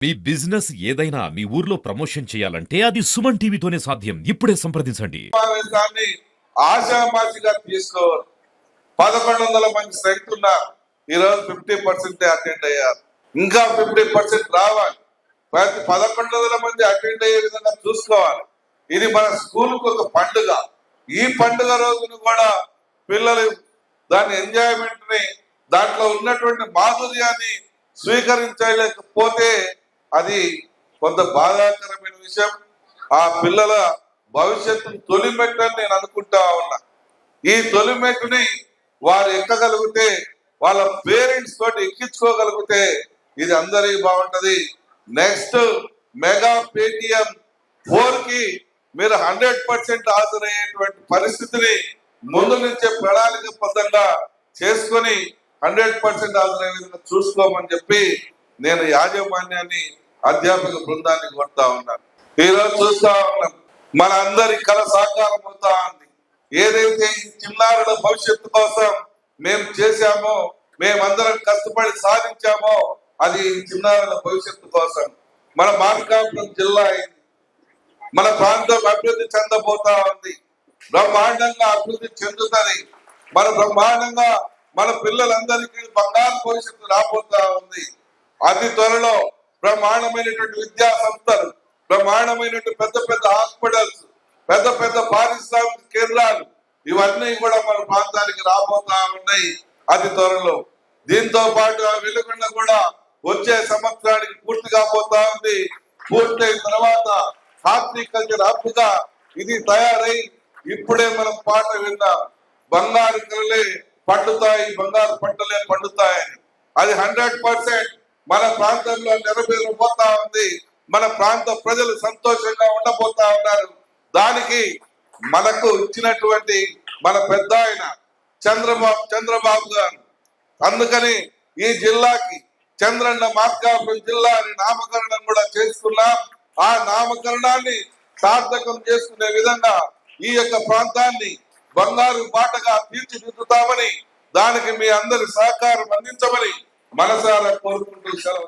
మీ business ఏదైనా మీ ఊర్లో promotion చేయాలంటే అది సుమన్ టీవీతోనే సాధ్యం. ఇప్పుడే సంప్రదించండి. సమావేశాన్ని ఆశామాషిగా తీసుకోవాలి. 1100 మంది స్ట్రెంగ్త్ ఉన్నారు. ఈరోజు 50% అటెండ్ అయ్యారు. ఇంకా 50% రావాలి. ప్రతి 1100 మంది అటెండ్ అయ్యే విధంగా చూసుకోవాలి. ఇది మన స్కూల్కి ఒక పండుగ. ఈ పండుగ రోజును కూడా పిల్లలు దాని ఎంజాయ్మెంట్ ని, దాంట్లో ఉన్నటువంటి మాధుర్యాన్ని స్వీకరించలేకపోతే అది కొంత బాధాకరమైన విషయం. ఆ పిల్లల భవిష్యత్తు తొలిమెట్టని నేను అనుకుంటా ఉన్నా. ఈ తొలిమెట్టుని వారు ఎక్కగలిగితే, వాళ్ళ పేరెంట్స్ తోటి ఎక్కించుకోగలిగితే ఇది అందరికీ బాగుంటది. నెక్స్ట్ మెగా పేటిఎం 4 కి మీరు 100% హాజరయ్యేటువంటి పరిస్థితిని ముందు నుంచే ప్రణాళికబద్ధంగా చేసుకొని 100% హాజరయ్యే విధంగా చూసుకోమని చెప్పి నేను యాజమాన్యాన్ని, అధ్యాపక బృందాన్ని కోరుతా ఉన్నాను. ఈరోజు చూస్తా ఉన్నాం, మన అందరి కళ సాకారం అవుతా ఉంది. ఏదైతే ఈ చిన్నారుల భవిష్యత్తు కోసం మేము చేశామో, మేమందరం కష్టపడి సాధించామో అది చిన్నారుల భవిష్యత్తు కోసం. మన మార్కాపురం జిల్లా అయింది, మన ప్రాంతం అభివృద్ధి చెందబోతా ఉంది. బ్రహ్మాండంగా అభివృద్ధి చెందుతుంది. మన బ్రహ్మాండంగా మన పిల్లలందరికీ బంగారు భవిష్యత్తు రాబోతా ఉంది. అతి త్వరలో బ్రహ్మాండమైనటువంటి విద్యా సంస్థలు, బ్రహ్మాండమైనటువంటి పెద్ద పెద్ద హాస్పిటల్స్, పెద్ద పెద్ద పారిశ్రామిక కేంద్రాలు ఇవన్నీ కూడా మన ప్రాంతానికి రాబోతా ఉన్నాయి అతి త్వరలో. దీంతో పాటు వెలుగొండ కూడా వచ్చే సంవత్సరానికి పూర్తి కాబోతా ఉంది. పూర్తయిన తర్వాత హార్టికల్చర్ హబ్ గా ఇది తయారై, ఇప్పుడే మనం పాట విన్నాం, బంగారు కలలే పండుతాయి, బంగారు పంటలే పండుతాయని. అది 100% మన ప్రాంతంలో నెరవేరబోతా ఉంది. మన ప్రాంత ప్రజలు సంతోషంగా ఉండబోతా ఉన్నారు. దానికి మనకు ఇచ్చినటువంటి మన పెద్ద ఆయన చంద్రబాబు గారు, అందుకని ఈ జిల్లాకి చంద్రన్న మార్కాపురం జిల్లా అని నామకరణం కూడా చేసుకున్నాం. ఆ నామకరణాన్ని సార్థకం చేసుకునే విధంగా ఈ యొక్క ప్రాంతాన్ని బంగారు బాటగా తీర్చిదిద్దుతామని, దానికి మీ అందరి సహకారం అందించమని మనసారా కోరుకుంటూ సెలవు.